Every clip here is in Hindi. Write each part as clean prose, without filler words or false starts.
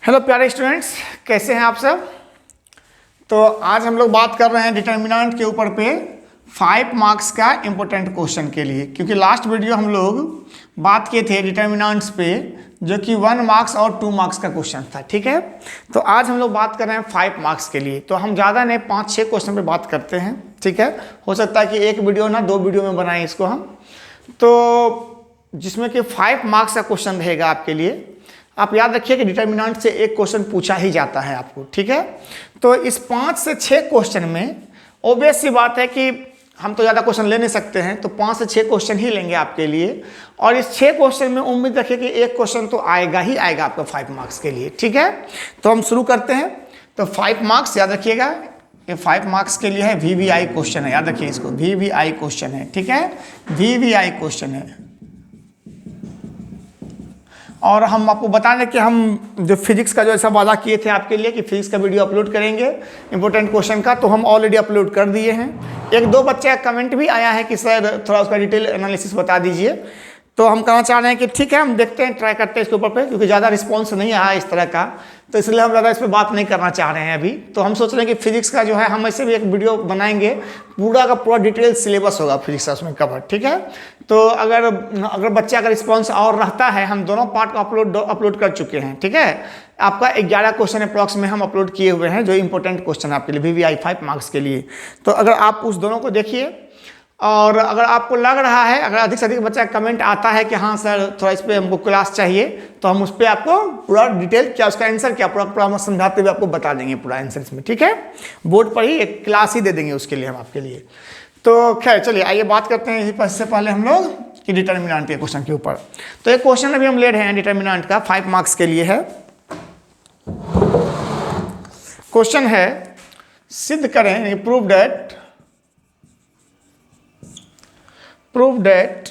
हेलो प्यारे स्टूडेंट्स, कैसे हैं आप सब। तो आज हम लोग बात कर रहे हैं डिटर्मिनेंट के ऊपर पे 5 मार्क्स का इम्पोर्टेंट क्वेश्चन के लिए, क्योंकि लास्ट वीडियो हम लोग बात किए थे डिटर्मिनेंट्स पे जो कि 1 मार्क्स और 2 मार्क्स का क्वेश्चन था। ठीक है, तो आज हम लोग बात कर रहे हैं 5 मार्क्स के लिए। तो हम ज़्यादा नहीं 5-6 क्वेश्चन पे बात करते हैं। ठीक है, हो सकता है कि एक वीडियो ना 2 वीडियो में बनाएं इसको हम, तो जिसमें कि 5 मार्क्स का क्वेश्चन रहेगा आपके लिए। आप याद रखिए कि डिटर्मिनेंट से एक क्वेश्चन पूछा ही जाता है आपको। ठीक है, तो इस 5 से 6 क्वेश्चन में ऑब्वियस सी बात है कि हम तो ज़्यादा क्वेश्चन ले नहीं सकते हैं, तो 5 से 6 क्वेश्चन ही लेंगे आपके लिए। और इस 6 क्वेश्चन में उम्मीद रखिए कि एक क्वेश्चन तो आएगा ही आएगा आपका 5 मार्क्स के लिए। ठीक है, तो हम शुरू करते हैं। तो 5 मार्क्स याद रखिएगा, ये 5 मार्क्स के लिए है VVI क्वेश्चन है, याद रखिए इसको, VVI क्वेश्चन है। ठीक है, VVI क्वेश्चन है। और हम आपको बता दें कि हम जो फिजिक्स का जो ऐसा वादा किए थे आपके लिए कि फिजिक्स का वीडियो अपलोड करेंगे इंपॉर्टेंट क्वेश्चन का, तो हम ऑलरेडी अपलोड कर दिए हैं। 1-2 बच्चे का कमेंट भी आया है कि सर थोड़ा उसका डिटेल एनालिसिस बता दीजिए। तो हम कहना चाह रहे हैं कि ठीक है, हम देखते हैं, ट्राई करते हैं इसके ऊपर पे, क्योंकि ज़्यादा रिस्पॉन्स नहीं आया इस तरह का, तो इसलिए हम ज़्यादा इस पर बात नहीं करना चाह रहे हैं अभी। तो हम सोच रहे हैं कि फिजिक्स का जो है हम ऐसे भी एक वीडियो बनाएंगे, पूरा का पूरा डिटेल सिलेबस होगा फिजिक्स का उसमें कवर। ठीक है, तो अगर बच्चे का रिस्पॉन्स और रहता है, हम दोनों पार्ट को अपलोड कर चुके हैं। ठीक है, आपका 11 क्वेश्चन अप्रॉक्स में हम अपलोड किए हुए हैं जो इंपॉर्टेंट क्वेश्चन आपके लिए VVI 5 मार्क्स के लिए। तो अगर आप उस दोनों को देखिए, और अगर आपको लग रहा है, अगर अधिक से अधिक बच्चा कमेंट आता है कि हाँ सर थोड़ा इस पर हमको क्लास चाहिए, तो हम उस पर आपको पूरा डिटेल क्या उसका आंसर क्या पूरा हम समझाते हुए आपको बता देंगे पूरा आंसर इसमें। ठीक है, बोर्ड पर ही एक क्लास ही दे देंगे उसके लिए हम आपके लिए। तो खैर चलिए आइए बात करते हैं इससे पहले हम लोग कि डिटर्मिनेंट के क्वेश्चन के ऊपर। तो एक क्वेश्चन अभी हम ले रहे हैं डिटर्मिनेंट का, 5 मार्क्स के लिए है। क्वेश्चन है, सिद्ध करें, प्रूव डेट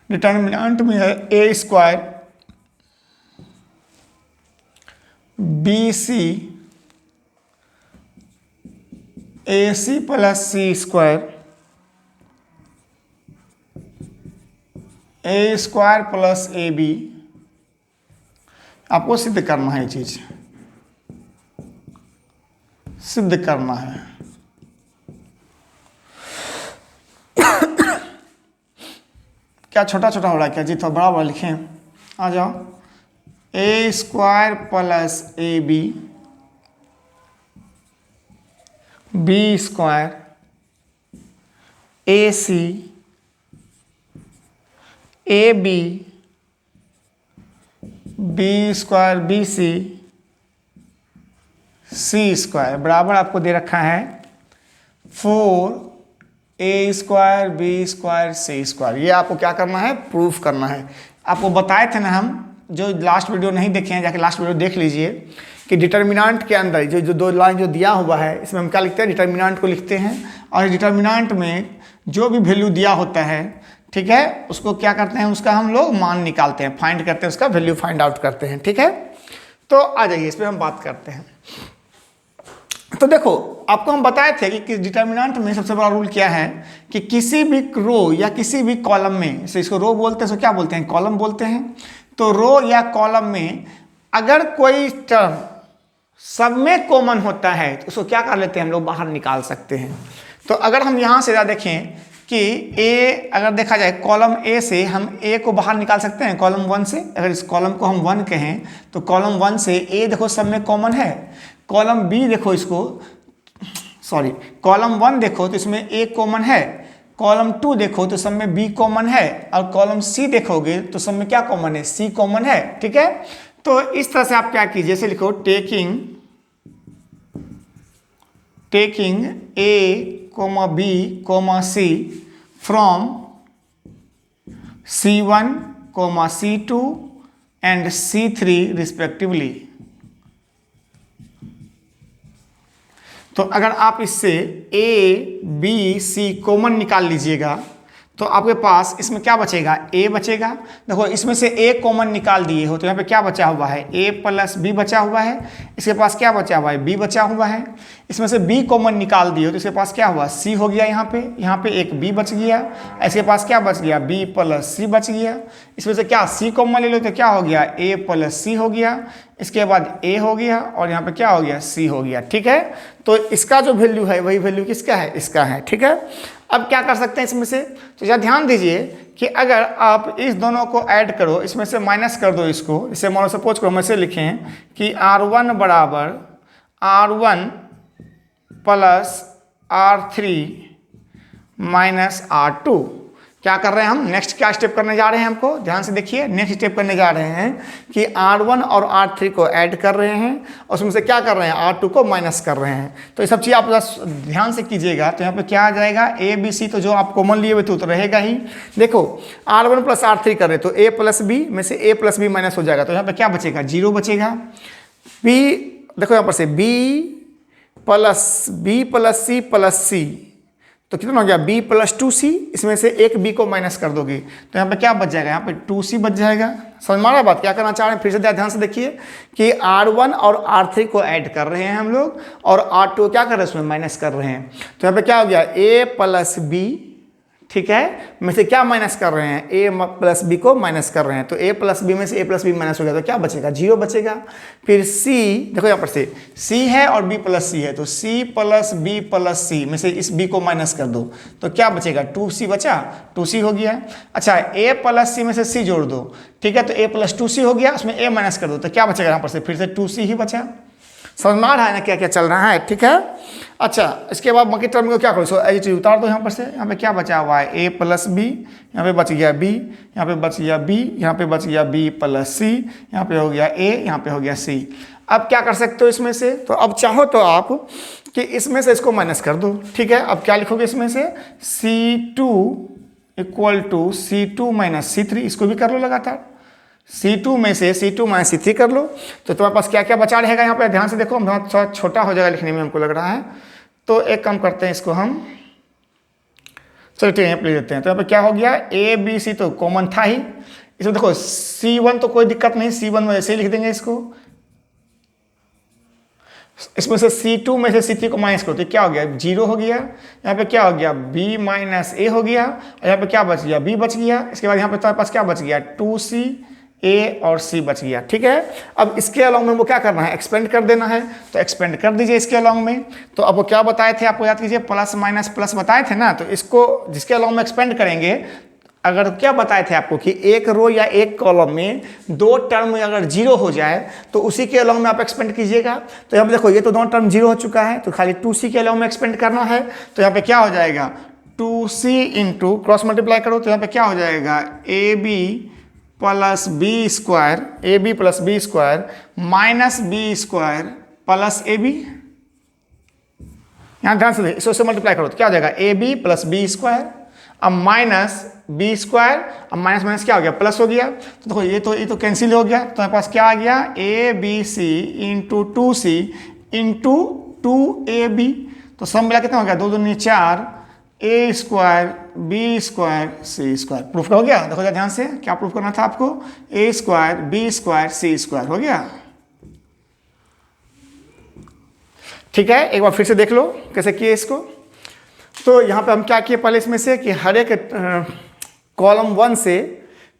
डिटर्मिनेंट में है A² BC AC + C² A² + AB। आपको सिद्ध करना है, ये चीज सिद्ध करना है। क्या छोटा छोटा हो रहा है क्या जी, थोड़ा बड़ा बड़ा लिखें, आ जाओ। A² + AB B² AC AB B² BC C² बराबर आपको दे रखा है 4 A² B² C²। ये आपको क्या करना है, प्रूफ करना है। आपको बताए थे ना हम, जो लास्ट वीडियो नहीं देखे हैं जाके लास्ट वीडियो देख लीजिए, कि डिटर्मिनेंट के अंदर जो 2 लाइन जो दिया हुआ है, इसमें हम क्या लिखते हैं, डिटर्मिनेंट को लिखते हैं। और डिटर्मिनेंट में जो भी वैल्यू दिया होता है, ठीक है, उसको क्या करते हैं, उसका हम लोग मान निकालते हैं, फाइंड करते हैं, उसका वैल्यू फाइंड आउट करते हैं। ठीक है, तो आ जाइए इस पर हम बात करते हैं। तो देखो, आपको हम बताए थे कि डिटर्मिनेंट में सबसे बड़ा रूल क्या है कि किसी भी रो या किसी भी कॉलम में, से इसको रो बोलते हैं, इसको क्या बोलते हैं, कॉलम बोलते हैं। तो रो या कॉलम में अगर कोई टर्म सब में कॉमन होता है, तो उसको क्या कर लेते हैं, हम लोग बाहर निकाल सकते हैं। तो अगर हम यहाँ से देखें कि A, अगर देखा जाए कॉलम A से हम A को बाहर निकाल सकते हैं, कॉलम 1 से। अगर इस कॉलम को हम 1 कहें, तो कॉलम 1 से A देखो सब में कॉमन है। कॉलम B देखो, कॉलम 1 देखो तो इसमें A कॉमन है। कॉलम 2 देखो तो सब में B कॉमन है। और कॉलम C देखोगे तो सब में क्या कॉमन है, C कॉमन है। ठीक है, तो इस तरह से आप क्या कीजिए, जैसे लिखो taking A, B, C from C1, C2 and C3 respectively। तो अगर आप इससे A, B, C कॉमन निकाल लीजिएगा, तो आपके पास इसमें क्या बचेगा, a बचेगा। देखो इसमें से a कॉमन निकाल दिए हो तो यहाँ पे क्या बचा हुआ है, a प्लस b बचा हुआ है। इसके पास क्या बचा हुआ है, b बचा हुआ है। इसमें से b कॉमन निकाल दिए हो तो इसके पास क्या हुआ, c हो गया। यहाँ पे एक b बच गया। इसके पास क्या बच गया, b प्लस c बच गया। इसमें से क्या c कॉमन ले लो तो क्या हो गया, a प्लस c हो गया। इसके बाद a हो गया और यहाँ पे क्या हो गया, c हो गया। ठीक है, तो इसका जो वैल्यू है वही वैल्यू किसका है, इसका है। ठीक है, अब क्या कर सकते हैं इसमें से, तो जरा ध्यान दीजिए कि अगर आप इस दोनों को ऐड करो, इसमें से माइनस कर दो इसको, इसे मान लो सपोज करो हम ऐसे लिखें कि R1 बराबर R1 plus R3 minus R2। क्या कर रहे हैं हम, नेक्स्ट क्या स्टेप करने जा रहे हैं, हमको ध्यान से देखिए। नेक्स्ट स्टेप करने जा रहे हैं कि R1 और R3 को ऐड कर रहे हैं और उसमें से क्या कर रहे हैं, R2 को माइनस कर रहे हैं। तो ये सब चीज़ आप ध्यान से कीजिएगा। तो यहाँ पे क्या आ जाएगा, A B C, तो जो आप कॉमन लिए हुए थे तो रहेगा ही। देखो R1 प्लस R3 कर रहे तो A प्लस B में से A प्लस B माइनस हो जाएगा, तो यहाँ पे क्या बचेगा, 0 बचेगा। B देखो यहाँ पर से B plus C plus C, तो कितना हो गया, b प्लस 2c। इसमें से एक b को माइनस कर दोगे तो यहाँ पे क्या बच जाएगा, यहाँ पे 2c बच जाएगा। समझ में आ रहा है बात, क्या करना चाह रहे हैं, फिर से ध्यान से देखिए कि R1 और R3 को ऐड कर रहे हैं हम लोग और R2 क्या कर रहे हैं, उसमें माइनस कर रहे हैं। तो यहाँ पे क्या हो गया, a प्लस b, ठीक है, में से क्या माइनस कर रहे हैं, a प्लस b को माइनस कर रहे हैं। तो a प्लस b में से a प्लस b माइनस हो गया तो क्या बचेगा, 0 बचेगा। फिर c, देखो यहाँ पर से c है और b प्लस c है, तो c plus b plus c में से इस b को माइनस कर दो तो क्या बचेगा, 2c बचा, 2c हो गया। अच्छा a प्लस c में से c जोड़ दो, ठीक है, तो a प्लस 2c हो गया, उसमें a माइनस कर दो तो क्या बचेगा, यहाँ पर से फिर से 2c ही बचा। समझ में आ रहा है ना क्या क्या चल रहा है, ठीक है। अच्छा, इसके बाद बाकी टर्म को क्या करो, सो एच उतार दो यहाँ पर से। यहाँ पे क्या बचा हुआ है, a प्लस b, यहाँ पे बच गया b, यहाँ पे बच गया b, यहाँ पे बच गया b प्लस c, यहाँ पे हो गया a, यहाँ पे हो गया c। अब क्या कर सकते हो इसमें से, तो अब चाहो तो आप कि इसमें से इसको माइनस कर दो। ठीक है, अब क्या लिखोगे इसमें से, c2 equal to c2 minus c3, इसको भी कर लो लगातार। C2 में से C2 माइनस C3 कर लो तो तुम्हारे पास क्या क्या बचा रहेगा। यहाँ पे ध्यान से देखो, हम थोड़ा छोटा हो जाएगा लिखने में हमको लग रहा है, तो एक काम करते हैं इसको हम, चलो ठीक है यहाँ पे ले लेते हैं। तो यहाँ पे क्या हो गया, A B C तो कॉमन था ही, इसमें देखो C1 तो कोई दिक्कत नहीं, C1 में ऐसे ही लिख देंगे इसको। इसमें से C2 में से C3 को माइनस करो तो क्या हो गया, 0 हो गया। यहाँ पे क्या हो गया, B माइनस A हो गया और यहाँ पे क्या बच गया, B बच गया। इसके बाद यहाँ पे तुम्हारे पास क्या बच गया, 2C A और C बच गया। ठीक है, अब इसके अलॉन्ग में वो क्या करना है, एक्सपेंड कर देना है, तो एक्सपेंड कर दीजिए इसके अलॉन्ग में। तो अब वो क्या बताए थे आपको याद कीजिए, प्लस माइनस प्लस बताए थे ना, तो इसको जिसके अलॉन्ग में एक्सपेंड करेंगे, अगर क्या बताए थे आपको कि एक रो या एक कॉलम में दो टर्म अगर 0 हो जाए तो उसी के अलॉन्ग में आप एक्सपेंड कीजिएगा। तो यहाँ पे देखो ये तो दोनों टर्म 0 हो चुका है, तो खाली 2C के अलॉन्ग में एक्सपेंड करना है। तो यहाँ पे क्या हो जाएगा, 2C इंटू क्रॉस मल्टीप्लाई करो तो यहाँ पे क्या हो जाएगा, AB plus B square, A B plus B square minus B square plus A B. यहाँ ध्यान से इससे मल्टीप्लाई करो तो क्या हो जाएगा, A B plus B square, अब माइनस बी स्क्वायर, अब माइनस माइनस क्या हो गया, प्लस हो गया। तो देखो ये तो कैंसिल हो गया, तो हमारे पास क्या आ गया, A B C into 2C into 2AB। तो सब मिला कितना हो गया, 2 दूनी 4, ए स्क्वायर बी स्क्वायर सी स्क्वायर। प्रूफ हो गया, देखो ध्यान से क्या प्रूफ करना था आपको, ए स्क्वायर बी स्क्वायर सी स्क्वायर हो गया। ठीक है, एक बार फिर से देख लो कैसे किए इसको। तो यहाँ पे हम क्या किए पहले इसमें से कि हर एक कॉलम 1 से,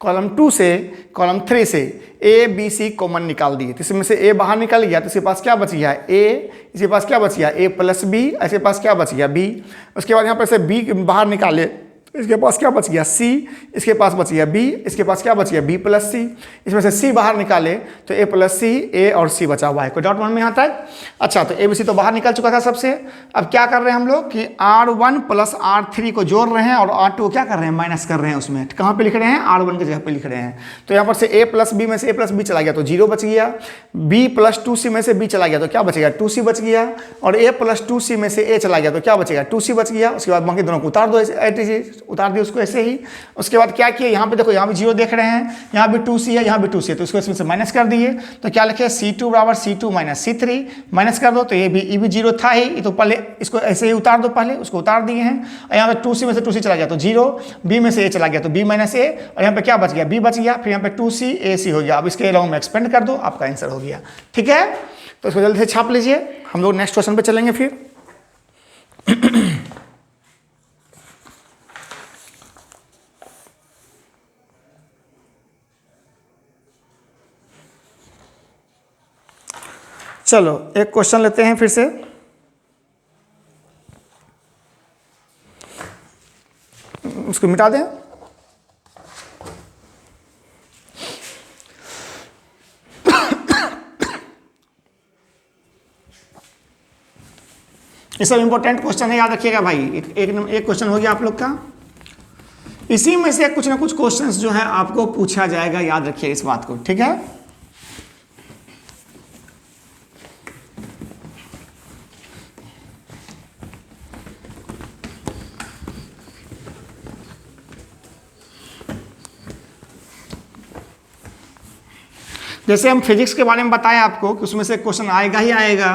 कॉलम 2 से, कॉलम 3 से ए बी सी कॉमन निकाल दिए। तो इसमें से ए बाहर निकल गया तो इसके पास क्या बच गया, ए, इसके पास क्या बच गया, ए प्लस बी, इसके पास क्या बच गया, बी। उसके बाद यहाँ पर से बी बाहर निकाले, इसके पास क्या बच गया, सी, इसके पास बच गया बी, इसके पास क्या बच गया, बी प्लस सी। इसमें से सी बाहर निकाले तो ए प्लस सी, ए और सी बचा हुआ है। कोई डाउट मन में यहाँ तक? अच्छा, तो ए बी सी तो बाहर निकल चुका था सबसे। अब क्या कर रहे हैं हम लोग कि R1 प्लस R3 को जोड़ रहे हैं और R2 को क्या कर रहे हैं, माइनस कर रहे हैं। उसमें कहाँ पे लिख रहे हैं, R1 की जगह पे लिख रहे हैं। तो यहाँ पर से ए प्लस बी में से ए प्लस बी चला गया तो 0 बच गया, बी प्लस 2C में से बी चला गया तो क्या बचेगा, 2C बच गया, और ए प्लस 2C में से ए चला गया तो क्या बचेगा, 2C बच गया। उसके बाद बाकी दोनों को उतार दो, उतार दिए उसको ऐसे ही। उसके बाद क्या किए, यहाँ पे देखो, यहाँ भी 0 देख रहे हैं, यहाँ भी 2c है, यहाँ भी 2c है, तो इसको इसमें से माइनस कर दिए। तो क्या लिखे, C2 बराबर C2 माइनस C3, माइनस कर दो। तो ये भी 0 था ही, तो पहले इसको ऐसे ही उतार दो, पहले उसको उतार दिए हैं। और यहाँ पे 2c में से 2c चला गया तो 0, b में से a चला गया तो b माइनस a, और यहाँ पे क्या बच गया, b बच गया। फिर यहाँ पे 2c ac हो गया। अब इसके अलावा में एक्सपेंड कर दो, आपका आंसर हो गया। ठीक है, तो इसको जल्दी से छाप लीजिए। हम लोग नेक्स्ट क्वेश्चन पे चलेंगे फिर। चलो एक क्वेश्चन लेते हैं फिर से। उसको मिटा दें। ये सब इंपॉर्टेंट क्वेश्चन है, याद रखिएगा भाई। एक क्वेश्चन हो गया आप लोग का। इसी में से कुछ ना कुछ क्वेश्चंस जो है आपको पूछा जाएगा, याद रखिए इस बात को। ठीक है, जैसे हम फिजिक्स के बारे में बताएं आपको कि उसमें से क्वेश्चन आएगा ही आएगा।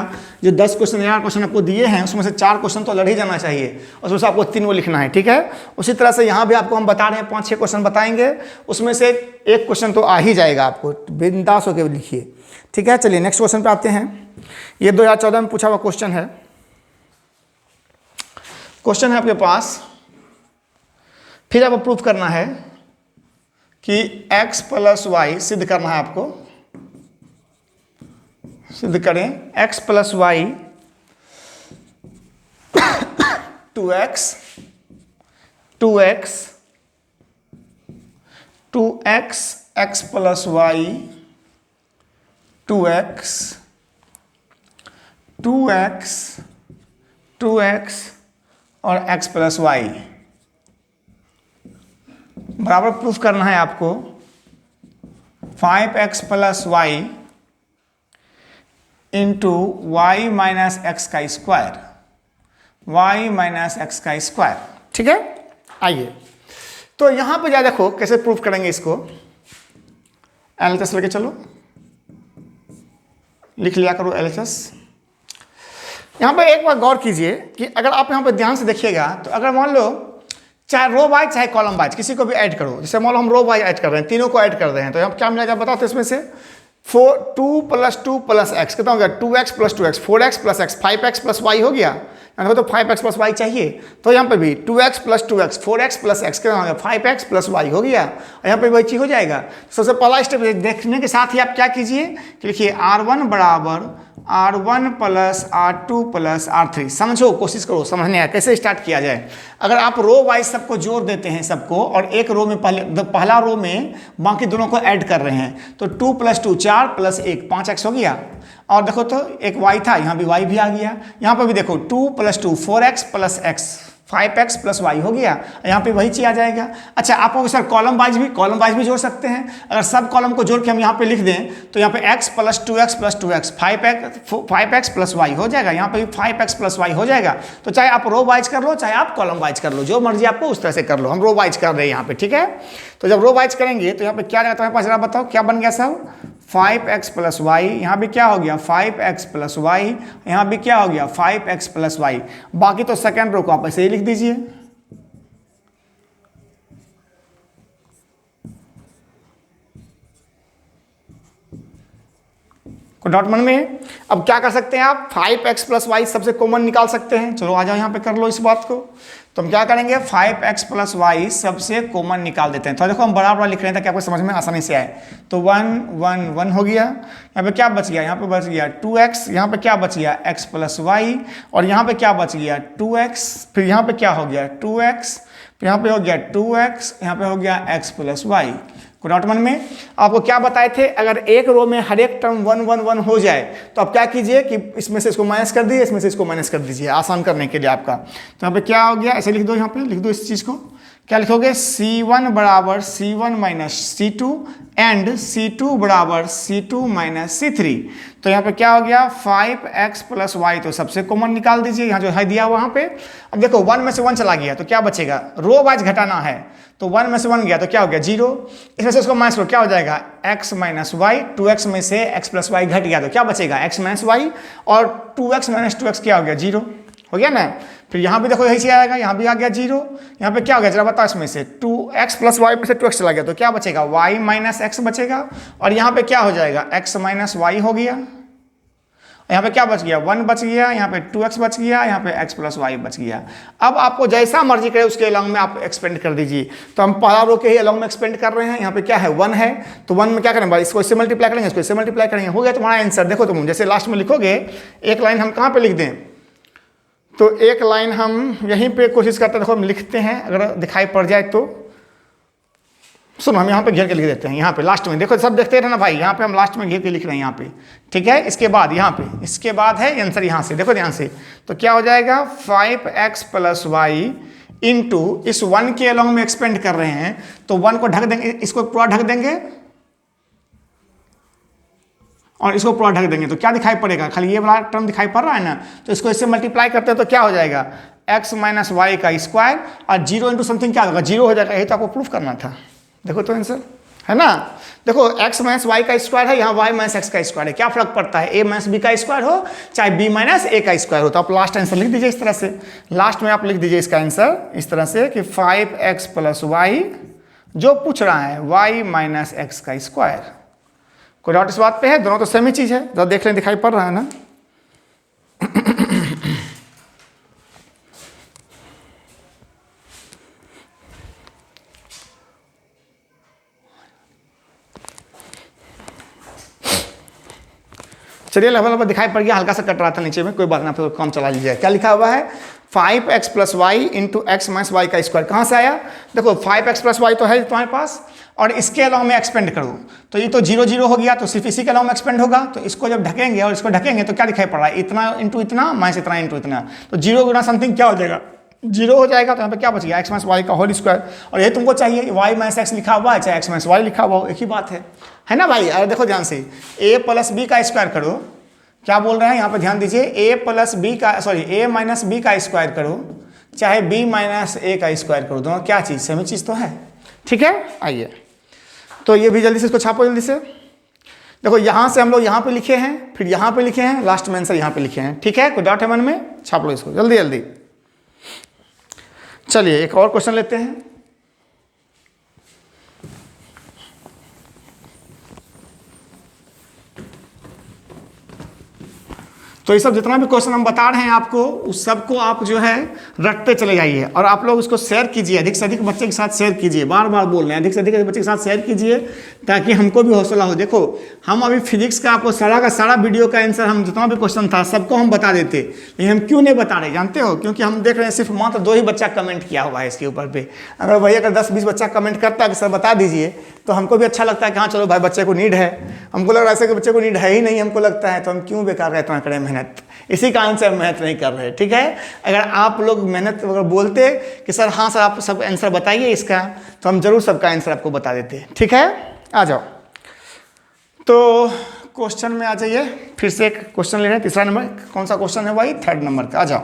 जो 10 क्वेश्चन 11 क्वेश्चन आपको दिए हैं उसमें से 4 क्वेश्चन तो लड़ ही जाना चाहिए, उसमें से आपको 3 वो लिखना है। ठीक है, उसी तरह से यहाँ भी आपको हम बता रहे हैं 5-6 क्वेश्चन बताएंगे, उसमें से एक क्वेश्चन तो आ ही जाएगा, आपको बिंदास होकर लिखिए। ठीक है, चलिए नेक्स्ट क्वेश्चन पे आते हैं। ये 2014 में पूछा हुआ क्वेश्चन है। क्वेश्चन है आपके पास, फिर आपको प्रूफ करना है कि x प्लस वाई सिद्ध करना है आपको। सिद्ध करें x plus Y 2x 2x 2x x plus Y 2x 2x 2x और x प्लस वाई बराबर प्रूफ करना है आपको 5x plus Y into Y minus X का स्क्वायर, वाई माइनस एक्स का स्क्वायर। ठीक है, आइए तो यहां पे जा देखो कैसे प्रूफ करेंगे इसको। एलएचएस लेके चलो, लिख लिया करो एलएचएस। यहां पे एक बार गौर कीजिए कि अगर आप यहां पे ध्यान से देखिएगा तो अगर मान लो चाहे रो वाइज चाहे कॉलम वाइज किसी को भी ऐड करो, जैसे मान लो हम रो वाइज ऐड कर रहे हैं, तीनों को ऐड कर रहे हैं, तो यहाँ क्या मिलेगा बताओ। तो इसमें से 2 प्लस 2 प्लस एक्स कितना हो गया, 2x plus 2x 4x plus X 5x plus Y हो गया। यहाँ तो 5x प्लस वाई चाहिए, तो यहाँ पे भी 2x plus 2x 4x plus x कितना हो गया, 5x प्लस वाई हो गया। यहाँ पे वही चीज हो जाएगा। सबसे पहला स्टेप देखने के साथ ही आप क्या कीजिए कि लिखिए R1 बराबर R1 plus R2 plus R3। समझो, कोशिश करो समझने का कैसे स्टार्ट किया जाए। अगर आप रो वाइज सबको जोड़ देते हैं सबको, और एक रो में पहला रो में बाकी दोनों को ऐड कर रहे हैं, तो 2 प्लस 2 4 प्लस 1 5x हो गया। और देखो तो एक y था, यहाँ भी y भी आ गया। यहाँ पर भी देखो 2 plus 2 4x plus x 5x plus Y हो गया। यहाँ पे वही चीज आ जाएगा। अच्छा, आपको सर कॉलम वाइज भी जोड़ सकते हैं। अगर सब कॉलम को जोड़ के हम यहाँ पे लिख दें तो यहाँ पे x plus 2x 5x plus Y हो जाएगा। यहाँ पे भी 5x प्लस वाई हो जाएगा। तो चाहे आप रो वाइज कर लो चाहे आप कॉलम वाइज कर लो, जो मर्जी आपको उस तरह से कर लो। हम रो वाइज कर रहे हैं यहाँ पे, ठीक है। तो जब रो वाइज करेंगे तो यहाँ पे क्या रहता है पास, जरा बताओ क्या बन गया सब, 5x प्लस वाई। यहाँ भी क्या हो गया 5x प्लस वाई, यहाँ भी क्या हो गया 5x प्लस वाई। बाकी तो सेकंड रो को आप ऐसे ही लिख दीजिए। को डॉट मन में अब क्या कर सकते हैं आप, 5x प्लस वाई सबसे कॉमन निकाल सकते हैं। चलो आ जाओ यहाँ पे कर लो इस बात को। तो हम क्या करेंगे 5x प्लस वाई सबसे कॉमन निकाल देते हैं। तो देखो हम बड़ा बड़ा लिख रहे हैं ताकि आपको समझ में आसानी से आए। तो 1 1 1 हो गया। यहाँ पे क्या बच गया, यहाँ पे बच गया 2x, यहाँ पे क्या बच गया x प्लस वाई, और यहाँ पे क्या बच गया 2x, फिर यहाँ पे क्या हो गया 2x, फिर यहाँ पे हो गया 2x, यहाँ पे हो गया x प्लस वाई। डॉट मन में आपको क्या बताए थे, अगर एक रो में हर एक टर्म 1 1 1 हो जाए तो आप क्या कीजिए कि इसमें से इसको माइनस कर दीजिए, इसमें से इसको माइनस कर दीजिए, आसान करने के लिए आपका। तो यहाँ पे क्या हो गया, ऐसे लिख दो, यहाँ पे लिख दो इस चीज़ को। क्या लिखोगे, C1 बराबर C1 minus C2 and C2 बराबर C2 माइनस C3। तो यहाँ पे क्या हो गया 5x प्लस वाई, तो सबसे कॉमन निकाल दीजिए, यहाँ जो है दिया वहाँ पे। अब देखो 1 में से 1 चला गया तो क्या बचेगा, रो वाइज घटाना है, तो 1 में से 1 गया तो क्या हो गया 0, इसमें से उसको माइनस करो, क्या हो जाएगा x माइनस वाई, 2x में से x प्लस वाई घट गया तो क्या बचेगा x माइनस वाई, और 2x माइनस 2x क्या हो गया 0, हो गया ना। फिर यहाँ भी देखो यही से आएगा, यहाँ भी आ गया 0, यहाँ पे क्या हो गया जरा बताओ, इसमें से 2x प्लस वाई में से 2x चला गया तो क्या बचेगा y माइनस x बचेगा, और यहाँ पे क्या हो जाएगा x माइनस वाई हो गया, यहाँ पे क्या बच गया 1 बच गया, यहाँ पे 2x बच गया, यहाँ पे x प्लस वाई बच गया। अब आपको जैसा मर्जी करे उसके अलॉन्ग में आप एक्सपेंड कर दीजिए। तो हम पहला रो के ही अलॉन्ग में एक्सपेंड कर रहे हैं, यहाँ पे क्या है 1 है, तो 1 में क्या करेंगे भाई, इसको इससे मल्टीप्लाई करेंगे, इसको इससे मल्टीप्लाई करेंगे, हो गया तुम्हारा आंसर। देखो तुम जैसे लास्ट में लिखोगे, एक लाइन हम कहाँ पे लिख दें, तो एक लाइन हम यहीं पे कोशिश करते हैं, देखो हम लिखते हैं, अगर दिखाई पड़ जाए तो सुनो, हम यहाँ पे घेर के लिख देते हैं, यहाँ पे लास्ट में देखो, सब देखते रहना भाई, यहाँ पे हम लास्ट में घेर के लिख रहे हैं यहाँ पे, ठीक है। इसके बाद यहाँ पे, इसके बाद है आंसर यहाँ से, देखो ध्यान से, तो क्या हो जाएगा 5x प्लस वाई इंटू इस 1 के अलॉन्ग में एक्सपेंड कर रहे हैं, तो 1 को ढक देंगे, इसको पूरा ढक देंगे और इसको पूरा ढक देंगे, तो क्या दिखाई पड़ेगा, खाली ये वाला टर्म दिखाई पड़ रहा है ना, तो इसको इससे मल्टीप्लाई करते हैं तो क्या हो जाएगा x माइनस वाई का स्क्वायर, और 0 इंटू समथिंग क्या होगा 0 हो जाएगा, यही तो आपको प्रूफ करना था। देखो तो आंसर है ना, देखो x माइनस वाई का स्क्वायर है, यहाँ y माइनस x का स्क्वायर है, क्या फर्क पड़ता है, a माइनस b का स्क्वायर हो चाहे b माइनस a का स्क्वायर हो। तो आप लास्ट आंसर लिख दीजिए इस तरह से, लास्ट में आप लिख दीजिए इसका आंसर इस तरह से कि 5x प्लस वाई, जो पूछ रहा है y माइनस x का स्क्वायर। कोई डाउट इस बात पे है, दोनों तो सेम ही चीज है, जरा देख लें दिखाई पड़ रहा है ना। चलिए लेवल दिखाई पड़ गया, हल्का सा कट रहा था नीचे में, कोई बात ना, फिर काम चला लीजिए। क्या लिखा हुआ है 5x plus Y into X minus Y का स्क्वायर, कहाँ से आया, देखो 5x प्लस वाई तो है तुम्हारे पास, और इसके अलॉन्ग में एक्सपेंड करो, तो ये तो 0 0 हो गया, तो सिर्फ इसी के अलॉन्ग में एक्सपेंड होगा, तो इसको जब ढकेंगे और इसको ढकेंगे तो क्या दिखाई पड़ रहा है, इतना इंटू इतना माइनस इतना इंटू इतना, तो 0 गुना समथिंग क्या हो जाएगा 0 हो जाएगा, तो यहाँ पे क्या बच गया x माइनस वाई का होल स्क्वायर, और ये तुमको चाहिए y माइनस एक्स लिखा हुआ है चाहे x माइनस वाई लिखा हुआ हो, एक ही बात है ना भाई। अरे देखो ध्यान से, a प्लस बी का स्क्वायर करो, क्या बोल रहे हैं यहाँ पे ध्यान दीजिए, a प्लस बी का सॉरी a माइनस बी का स्क्वायर करो चाहे b माइनस a का स्क्वायर करो, दोनों क्या चीज़ सेम चीज़ तो है, ठीक है। आइए तो ये भी जल्दी से इसको छापो जल्दी से, देखो यहाँ से हम लोग यहाँ पे लिखे हैं, फिर यहाँ पे लिखे हैं, लास्ट में आंसर यहाँ पे लिखे हैं, ठीक है। कोई डाउट है मन में, छाप लो इसको जल्दी जल्दी। चलिए एक और क्वेश्चन लेते हैं। तो ये सब जितना भी क्वेश्चन हम बता रहे हैं आपको, उस सबको आप जो है रटते चले जाइए, और आप लोग उसको शेयर कीजिए, अधिक से अधिक बच्चे के साथ शेयर कीजिए, बार बार बोल रहे हैं अधिक से अधिक बच्चे के साथ शेयर कीजिए, ताकि हमको भी हौसला हो। देखो हम अभी फिजिक्स का आपको सारा का सारा वीडियो का आंसर, हम जितना भी क्वेश्चन था सबको हम बता देते, लेकिन हम क्यों नहीं बता रहे जानते हो, क्योंकि हम देख रहे हैं सिर्फ मात्र 2 ही बच्चा कमेंट किया हुआ है इसके ऊपर पे। अगर भाई अगर 10-20 बच्चा कमेंट करता है कि सर बता दीजिए, तो हमको भी अच्छा लगता है कि हाँ चलो भाई बच्चे को नीड है, हमको लग रहा है ऐसे कि बच्चे को नीड है ही नहीं, हमको लगता है, तो हम क्यों बेकार का इतना करें मेहनत, इसी कारण से हम मेहनत नहीं कर रहे, ठीक है। अगर आप लोग मेहनत अगर बोलते कि सर हाँ सर आप सब आंसर बताइए इसका, तो हम जरूर सबका आंसर आपको बता देते, ठीक है। आ जाओ तो क्वेश्चन में आ जाइए, फिर से एक क्वेश्चन ले रहे हैं, तीसरा नंबर कौन सा क्वेश्चन है भाई, 3rd नंबर का। आ जाओ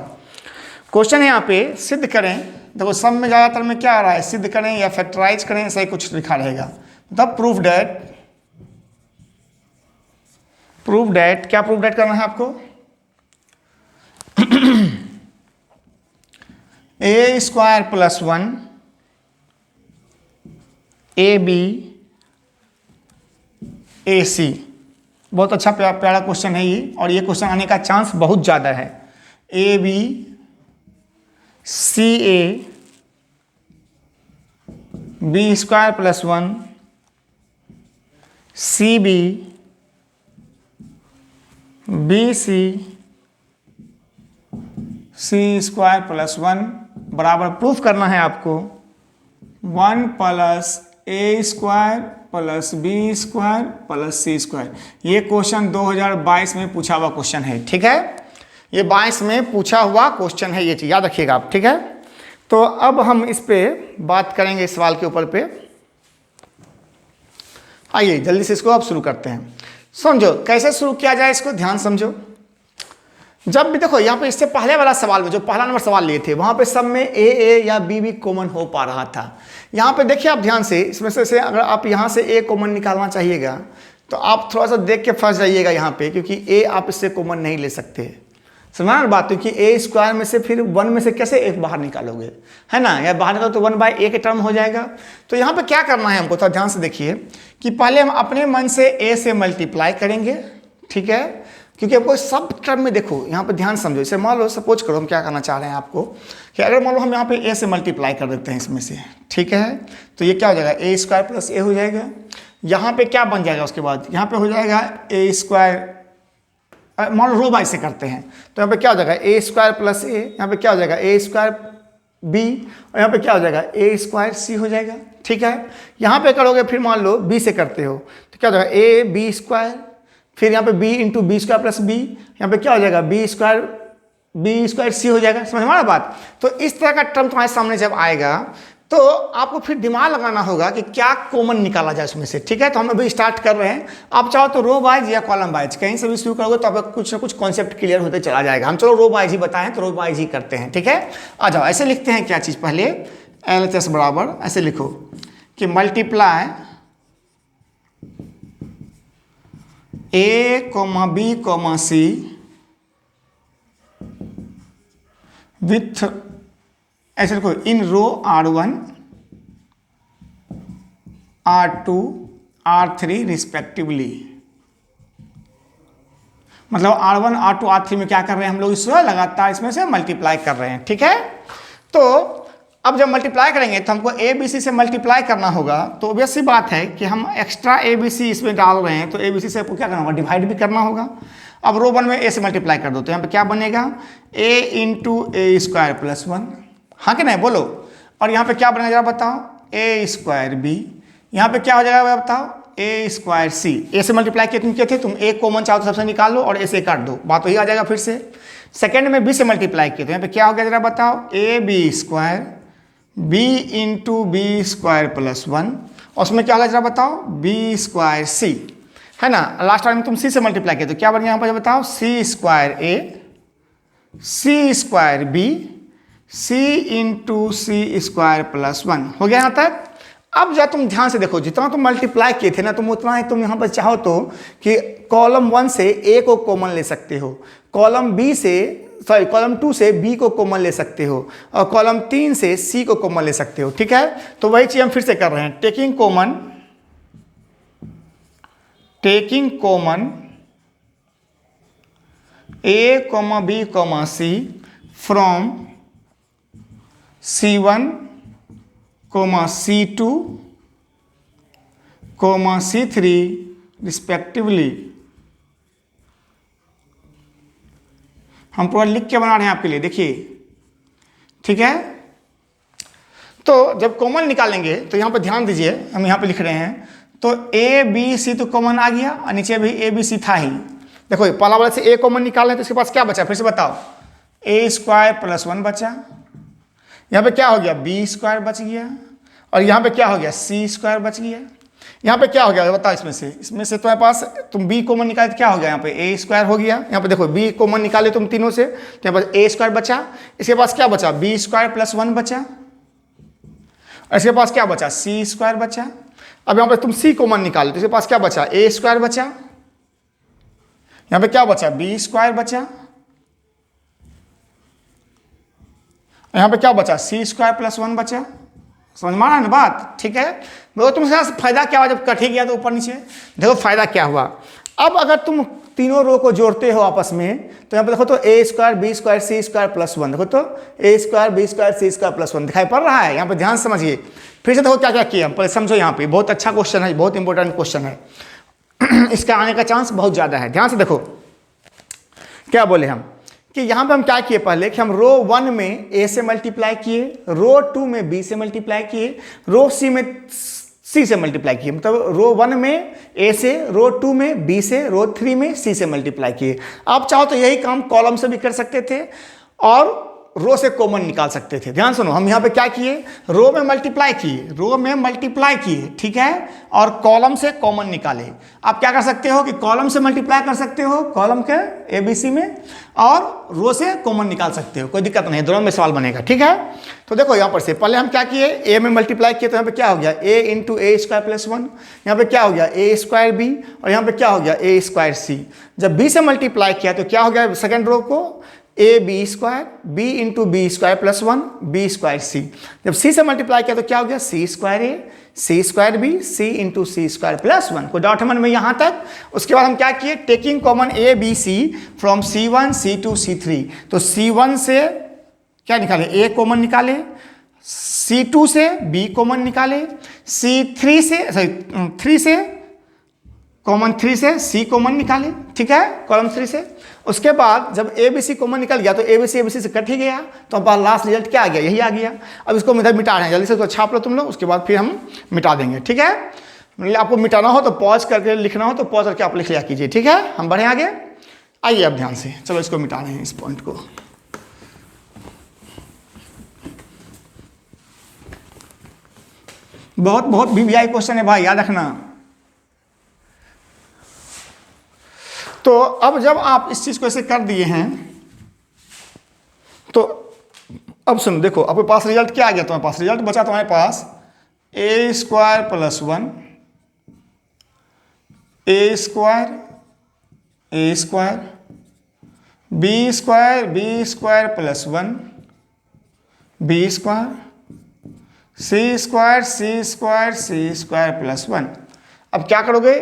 क्वेश्चन है यहाँ पे, सिद्ध करें, देखो सम में ज़्यादातर में क्या आ रहा है, सिद्ध करें या फैक्टराइज करें, ऐसा ही कुछ लिखा रहेगा। मतलब प्रूफ डैट क्या प्रूफ डैट करना है आपको, a square plus 1 ab ac, बहुत अच्छा प्यारा क्वेश्चन है ये, और ये क्वेश्चन आने का चांस बहुत ज़्यादा है। ab ca b square plus 1 cb bc c square plus 1 बराबर प्रूफ करना है आपको 1 plus a square plus B square plus C square. ये क्वेश्चन 2022 में पूछा हुआ क्वेश्चन है, ठीक है, ये 22 में पूछा हुआ क्वेश्चन है, ये चीज़ याद रखिएगा आप, ठीक है। तो अब हम इस पे बात करेंगे, इस सवाल के ऊपर पे। आइए जल्दी से इसको अब शुरू करते हैं। समझो कैसे शुरू किया जाए इसको, ध्यान समझो। जब भी देखो यहाँ पे इससे पहले वाला सवाल में जो पहला नंबर सवाल लिए थे वहाँ पे सब में ए या बी कॉमन हो पा रहा था। यहाँ पे देखिए आप ध्यान से, इसमें से अगर आप यहाँ से ए कॉमन निकालना चाहिएगा तो आप थोड़ा सा देख के फंस जाइएगा यहाँ पे, क्योंकि ए आप इससे कॉमन नहीं ले सकते। समझना ना बात, क्योंकि ए स्क्वायर में से फिर 1 में से कैसे एक बाहर निकालोगे, है ना, या बाहर निकालो तो 1/a के टर्म हो जाएगा। तो यहाँ पे क्या करना है हमको, थोड़ा ध्यान से देखिए कि पहले हम अपने मन से a से मल्टीप्लाई करेंगे, ठीक है, क्योंकि हमको सब टर्म में देखो यहाँ पे ध्यान समझो। इसे मान लो, सपोज करो हम क्या करना चाह रहे हैं आपको कि अगर मान लो हम यहाँ पे a से मल्टीप्लाई कर देते हैं इसमें से, ठीक है, तो ये क्या हो जाएगा, a स्क्वायर प्लस a हो जाएगा। यहाँ पे क्या बन जाएगा उसके बाद, यहाँ पे हो जाएगा a स्क्वायर, मान लो रो बाई से करते हैं तो यहाँ पे क्या हो जाएगा a स्क्वायर प्लस a, यहाँ पे क्या हो जाएगा a स्क्वायर b, और यहाँ पे क्या हो जाएगा a स्क्वायर c हो जाएगा, ठीक है। यहाँ पे करोगे फिर मान लो b से करते हो तो क्या हो जाएगा a b स्क्वायर, फिर यहाँ पे b into B square plus b, यहाँ पे क्या हो जाएगा b स्क्वायर c हो जाएगा। समझ में आ रहा बात। तो इस तरह का टर्म तुम्हारे सामने जब आएगा तो आपको फिर दिमाग लगाना होगा कि क्या कॉमन निकाला जाए उसमें से, ठीक है। तो हम अभी स्टार्ट कर रहे हैं, आप चाहो तो रो वाइज या कॉलम वाइज कहीं से भी शुरू करोगे तो आपको कुछ ना कुछ कॉन्सेप्ट क्लियर होते चला जाएगा। हम चलो रो वाइज ही बताएं तो रो वाइज ही करते हैं, ठीक है। आ जाओ, ऐसे लिखते हैं क्या चीज़, पहले LHS बराबर ऐसे लिखो कि multiply a, b, c with, ऐसे लिखो इन रो R1 R2 R3 रिस्पेक्टिवली। मतलब R1 R2 R3 में क्या कर रहे हैं हम लोग, इसमें लगातार इसमें से मल्टीप्लाई कर रहे हैं, ठीक है। तो अब जब मल्टीप्लाई करेंगे तो हमको ABC से मल्टीप्लाई करना होगा, तो ऑब्वियस सी बात है कि हम एक्स्ट्रा ABC इसमें डाल रहे हैं तो ABC से आपको क्या करना होगा, डिवाइड भी करना होगा। अब रो 1 में a से मल्टीप्लाई कर दो तो यहाँ पे क्या बनेगा a into a square plus 1, हाँ कि नहीं बोलो। और यहाँ पे क्या बनेगा जरा बताओ, a स्क्वायर b, यहाँ पे क्या हो जाएगा बताओ, a स्क्वायर c। a से मल्टीप्लाई किए तुम क्या थे, तुम a कॉमन चाहो तो सबसे निकाल लो और a से काट दो, बात वही आ जाएगा फिर से। सेकंड में b से मल्टीप्लाई किए तो यहाँ पे क्या हो गया जरा बताओ, a b square b into B square plus 1, और उसमें क्या होगा जरा बताओ, b स्क्वायर c, है ना। लास्ट टाइम तुम c से मल्टीप्लाई किए तो क्या बन गया यहाँ पर बताओ, c square a c square b c into C square plus 1 हो गया यहाँ तक। अब जब तुम ध्यान से देखो, जितना तुम मल्टीप्लाई किए थे ना तुम उतना ही तुम यहाँ पर चाहो तो कि कॉलम 1 से a को कॉमन ले सकते हो, कॉलम 2 से b को कॉमन ले सकते हो, और कॉलम 3 से c को कॉमन ले सकते हो, ठीक है। तो वही चीज़ हम फिर से कर रहे हैं, taking common a, b, c from C1, C2, C3 respectively. हम पूरा लिख के बना रहे हैं आपके लिए, देखिए, ठीक है। तो जब कॉमन निकालेंगे तो यहाँ पर ध्यान दीजिए, हम यहाँ पे लिख रहे हैं तो a b c तो कॉमन आ गया और नीचे भी a b c था ही। देखो पहला वाले से a कॉमन निकाल रहे तो इसके पास क्या बचा, फिर से बताओ, a स्क्वायर प्लस 1 बचा, यहाँ पे क्या हो गया, b स्क्वायर बच गया, और यहाँ पे क्या हो गया, c स्क्वायर बच गया। यहाँ पे क्या हो गया बताओ, इसमें से तुम्हारे पास तुम b कॉमन निकाले तो क्या हो गया, यहाँ पे a स्क्वायर हो गया। यहाँ पे देखो b कॉमन निकाले तुम तीनों से तो यहाँ पर a स्क्वायर बचा, इसके पास क्या बचा, b स्क्वायर प्लस 1 बचा, और इसके पास क्या बचा, c स्क्वायर बचा। अब यहाँ पे तुम c कॉमन निकाले तो इसके पास क्या बचा, a स्क्वायर बचा, यहाँ पे क्या बचा, b स्क्वायर बचा, यहाँ पे क्या बचा, c स्क्वायर प्लस 1 बचा। समझ में आ रहा है ना बात, ठीक है। देखो तुमसे फायदा क्या हुआ, जब कट ही गया तो ऊपर नीचे, देखो फायदा क्या हुआ। अब अगर तुम तीनों रो को जोड़ते हो आपस में तो यहाँ पे देखो तो a square b square c square plus 1, देखो तो a square b square c square plus 1 दिखाई पड़ रहा है। यहाँ पे ध्यान समझिए, फिर से देखो क्या क्या किया हम, पहले समझो। यहाँ पे बहुत अच्छा क्वेश्चन है, बहुत इंपॉर्टेंट क्वेश्चन है, इसका आने का चांस बहुत ज़्यादा है। ध्यान से देखो क्या बोले हम कि यहाँ पे हम क्या किए पहले कि हम रो 1 में a से मल्टीप्लाई किए, रो 2 में b से मल्टीप्लाई किए, रो c में c से मल्टीप्लाई किए। मतलब रो 1 में a से, रो 2 में b से, रो 3 में c से मल्टीप्लाई किए। आप चाहो तो यही काम कॉलम से भी कर सकते थे और रो से कॉमन निकाल सकते थे। ध्यान सुनो, हम यहाँ पे क्या किए, रो में मल्टीप्लाई किए, ठीक है, और कॉलम से कॉमन निकाले। आप क्या कर सकते हो कि कॉलम से मल्टीप्लाई कर सकते हो, कॉलम के ABC में, और रो से कॉमन निकाल सकते हो, कोई दिक्कत नहीं है, दोनों में सवाल बनेगा, ठीक है। तो देखो यहाँ पर से पहले हम क्या किए, ए में मल्टीप्लाई किए, तो यहाँ पे क्या हो गया, a into A square plus 1, यहाँ पे क्या हो गया a स्क्वायर b, और यहाँ पे क्या हो गया a स्क्वायर c। जब b से मल्टीप्लाई किया तो क्या हो गया सेकंड रो को, a b square, b into B square plus 1, b square c। जब c से मल्टीप्लाई किया तो क्या हो गया c square a, c square b, c into C square plus 1। कोई डाउट है मन में यहाँ तक। उसके बाद हम क्या किए, taking common a b c from c1 c2 c3, तो c1 से क्या निकाले, a कॉमन निकाले, c2 से b कॉमन निकाले, c3 से सॉरी 3 से कॉमन 3 से c कॉमन निकाले, ठीक है, कॉलम 3 से। उसके बाद जब ए बी सी कॉमन निकल गया तो ए बी सी से कट ही गया, तो हमारे लास्ट रिजल्ट क्या आ गया, यही आ गया। अब इसको इधर मिटा रहे हैं, जल्दी से तो छाप लो तुम लोग, उसके बाद फिर हम मिटा देंगे, ठीक है। मतलब आपको मिटाना हो तो पॉज करके, लिखना हो तो पॉज करके आप लिख लिया कीजिए, ठीक है। हम बढ़े आगे, आइए अब ध्यान से, चलो इसको मिटा रहे हैं, इस पॉइंट को। बहुत बहुत VVI क्वेश्चन है भाई, याद रखना। तो अब जब आप इस चीज को ऐसे कर दिए हैं तो अब सुनो, देखो आपके पास रिजल्ट क्या आ गया, तुम्हारे पास रिजल्ट बचा तुम्हारे पास a square plus 1, a square b square plus 1, b square c square plus 1। अब क्या करोगे,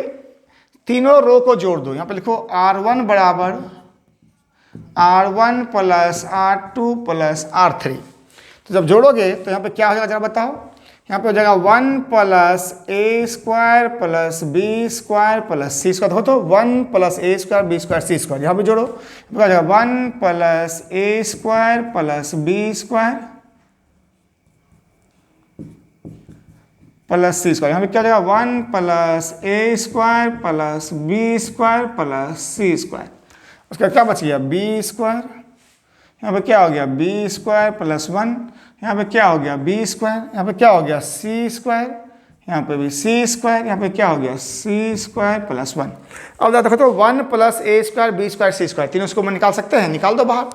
तीनों रो को जोड़ दो। यहाँ पे लिखो R1 बराबर R1 plus R2 plus R3। तो जब जोड़ोगे तो यहाँ पे क्या हो जाएगा जरा बताओ, यहाँ पे हो जाएगा 1 plus a square plus b square plus c square. तो 1 plus a square b square c square, यहाँ पे जोड़ो, हो जाएगा 1 plus a square plus b square plus C square. यहाँ पे क्या हो जाएगा 1 plus a square plus b square plus c square. उसका क्या बच गया b स्क्वायर, यहाँ पे क्या हो गया b स्क्वायर प्लस 1, यहाँ पे क्या हो गया b स्क्वायर, यहाँ पे क्या हो गया c स्क्वायर, यहाँ पे भी c स्क्वायर, यहाँ पे क्या हो गया c स्क्वायर प्लस 1। अब देखो तो 1 plus a square b square c square, तीनों इसको निकाल सकते हैं, निकाल दो बाहर।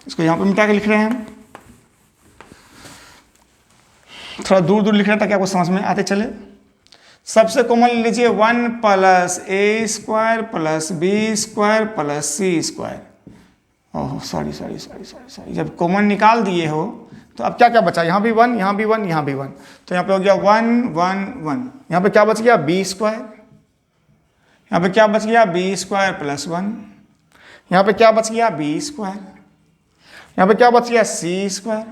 इसको यहाँ पे मिटा के लिख रहे हैं, थोड़ा दूर दूर लिख रहे हैं ताकि आपको समझ में आते चले। सबसे कॉमन लीजिए 1 plus a square plus b square plus c square. Oh sorry, जब कॉमन निकाल दिए हो तो अब क्या क्या बचा, यहाँ भी 1, यहाँ भी 1, यहाँ भी 1, तो यहाँ पे हो गया 1 1 1। यहाँ पे क्या बच गया b स्क्वायर, यहाँ पे क्या बच गया b स्क्वायर प्लस 1, यहाँ पे क्या बच गया b स्क्वायर, यहाँ पे क्या बच गया c स्क्वायर,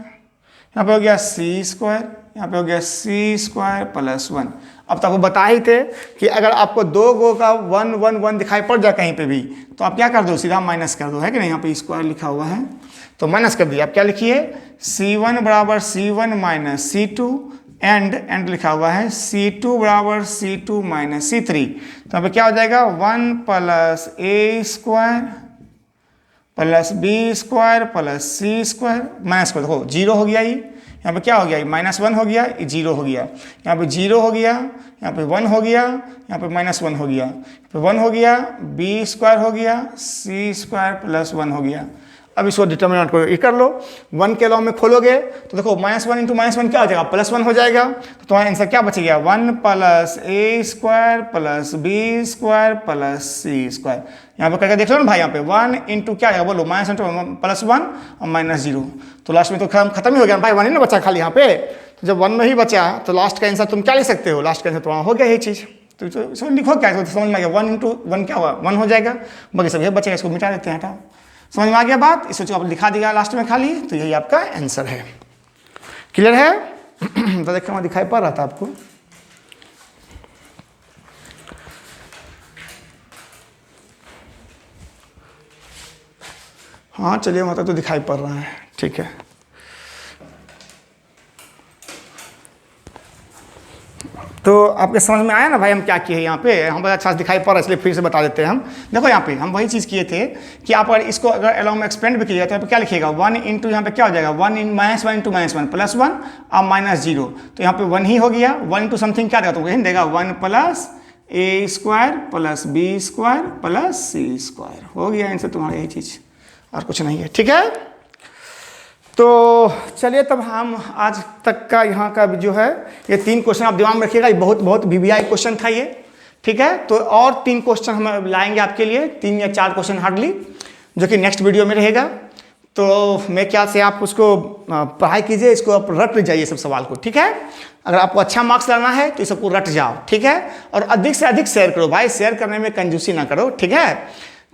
यहाँ पे हो गया c स्क्वायर, यहाँ पे हो गया c स्क्वायर प्लस 1। अब तो आपको बता ही थे कि अगर आपको दो गो का 1 1 1 दिखाई पड़ जाए कहीं पे भी तो आप क्या कर दो, सीधा माइनस कर दो, है कि नहीं। यहाँ पे स्क्वायर लिखा हुआ है तो माइनस कर दिया। आप क्या लिखिए, c1 बराबर c1 माइनस c2 एंड लिखा हुआ है c2 बराबर c2 माइनस c3। तो यहाँ पे क्या हो जाएगा 1 plus a square plus b square plus c square, minus कर दो, 0 हो गया। ये यहाँ पे क्या हो गया, -1 हो गया, 0 हो गया, यहाँ पे 0 हो गया, यहाँ पे 1 हो गया, यहाँ पे -1 हो गया, यहाँ पे 1 हो गया, b स्क्वायर हो गया, c स्क्वायर प्लस 1 हो गया। अब इसको डिटर्मिनेंट को ये कर लो, 1 के लॉ में खोलोगे तो देखो -1 इंटू -1 क्या हो जाएगा, +1 हो जाएगा। तो तुम्हारा आंसर क्या बच गया, 1 plus a square plus b square plus c square. यहाँ पे करके देख लो ना भाई, यहाँ पे 1 इंटू क्या है बोलो, -1 +1 और -0, तो लास्ट में तो खत्म ही हो गया भाई, 1 ही ना बचा खाली यहाँ पे। तो जब 1 में ही बचा तो लास्ट का आंसर तुम क्या लिख सकते हो, लास्ट का आंसर तुम्हारा हो गया यही चीज़। तो इसको लिखो क्या, तो समझ में आ गया, 1 इंटू 1 क्या हुआ, 1 हो जाएगा, बाकी सब ये बचेगा, इसको मिटा देते हैं, हटाओ। समझ में आ गया बात, इसको आप दिखा दिया लास्ट में खाली, तो यही आपका आंसर है। क्लियर है? तो देखो वहाँ दिखाई पड़ रहा था आपको। हाँ चलिए, वहाँ तक तो दिखाई पड़ रहा है, ठीक है। तो आपके समझ में आया ना भाई हम क्या किए यहाँ पे, हम बड़ा अच्छा से दिखाई पड़ रहा है इसलिए फिर से बता देते हैं हम। देखो यहाँ पे हम वही चीज़ किए थे कि आप अगर इसको अगर अलॉन्ग में एक्सपेंड भी किया जाए तो यहाँ पे क्या लिखिएगा 1 इंटू यहाँ पे क्या हो जाएगा 1 इन -1 इंटू -1 +1 और -0, तो यहाँ पे 1 ही हो गया। 1 इंटू समथिंग क्या देगा तो वही देगा 1 + a² + b² + c², हो गया इनसे तुम्हारा यही चीज़ और कुछ नहीं है। ठीक है, तो चलिए तब हम आज तक का यहाँ का जो है ये 3 क्वेश्चन आप दिमाग में रखिएगा, ये बहुत VBI क्वेश्चन था ये। ठीक है, तो और 3 क्वेश्चन हम लाएंगे आपके लिए, 3 या 4 क्वेश्चन हार्डली, जो कि नेक्स्ट वीडियो में रहेगा। तो मैं क्या से आप उसको पढ़ाई कीजिए, इसको आप रट जाइए सब सवाल को। ठीक है, अगर आपको अच्छा मार्क्स लाना है तो ये सबको रट जाओ। ठीक है, और अधिक से अधिक शेयर करो भाई, शेयर करने में कंजूसी ना करो। ठीक है,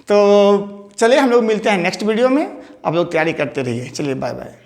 तो चलिए हम लोग मिलते हैं नेक्स्ट वीडियो में, आप लोग तैयारी करते रहिए। चलिए बाय बाय।